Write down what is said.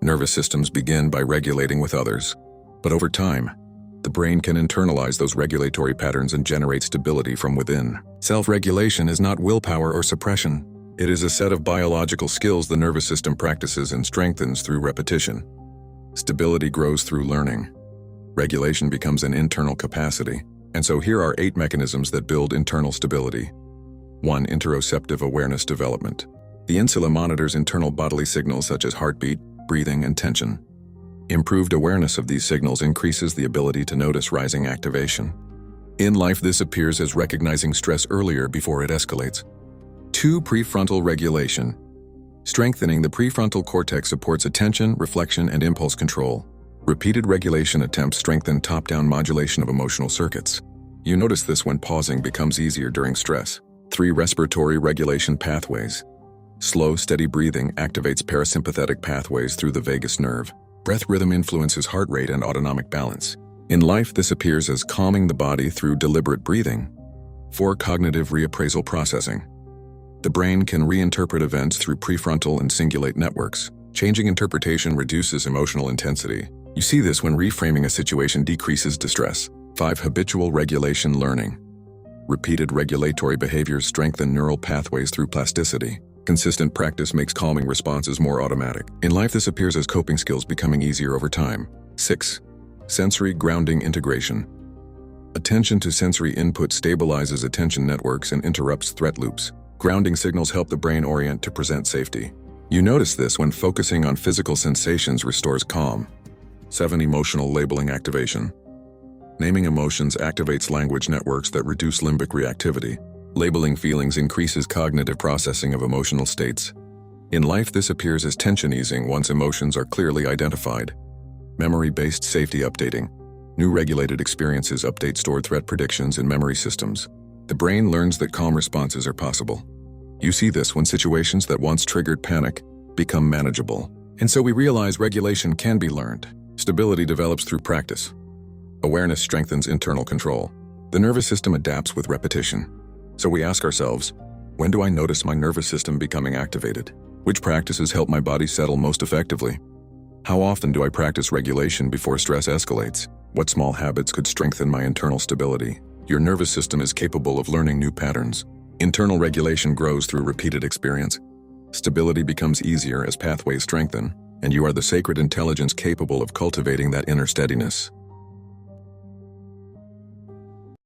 Nervous systems begin by regulating with others, but over time, the brain can internalize those regulatory patterns and generate stability from within. Self-regulation is not willpower or suppression. It is a set of biological skills the nervous system practices and strengthens through repetition. Stability grows through learning. Regulation becomes an internal capacity. And so here are 8 mechanisms that build internal stability. 1. Interoceptive awareness development. The insula monitors internal bodily signals such as heartbeat, breathing, and tension. Improved awareness of these signals increases the ability to notice rising activation. In life, this appears as recognizing stress earlier before it escalates. 2. Prefrontal regulation. Strengthening the prefrontal cortex supports attention, reflection, and impulse control. Repeated regulation attempts strengthen top-down modulation of emotional circuits. You notice this when pausing becomes easier during stress. 3. Respiratory regulation pathways. Slow, steady breathing activates parasympathetic pathways through the vagus nerve. Breath rhythm influences heart rate and autonomic balance. In life, this appears as calming the body through deliberate breathing. 4. Cognitive reappraisal processing. The brain can reinterpret events through prefrontal and cingulate networks. Changing interpretation reduces emotional intensity. You see this when reframing a situation decreases distress. 5. Habitual regulation learning. Repeated regulatory behaviors strengthen neural pathways through plasticity. Consistent practice makes calming responses more automatic. In life, this appears as coping skills becoming easier over time. 6. Sensory grounding integration. Attention to sensory input stabilizes attention networks and interrupts threat loops. Grounding signals help the brain orient to present safety. You notice this when focusing on physical sensations restores calm. 7. Emotional labeling activation. Naming emotions activates language networks that reduce limbic reactivity. Labeling feelings increases cognitive processing of emotional states. In life, this appears as tension easing once emotions are clearly identified. Memory-based safety updating. New regulated experiences update stored threat predictions in memory systems. The brain learns that calm responses are possible. You see this when situations that once triggered panic become manageable. And so we realize regulation can be learned. Stability develops through practice. Awareness strengthens internal control. The nervous system adapts with repetition. So we ask ourselves, when do I notice my nervous system becoming activated? Which practices help my body settle most effectively? How often do I practice regulation before stress escalates? What small habits could strengthen my internal stability? Your nervous system is capable of learning new patterns. Internal regulation grows through repeated experience. Stability becomes easier as pathways strengthen, and you are the sacred intelligence capable of cultivating that inner steadiness.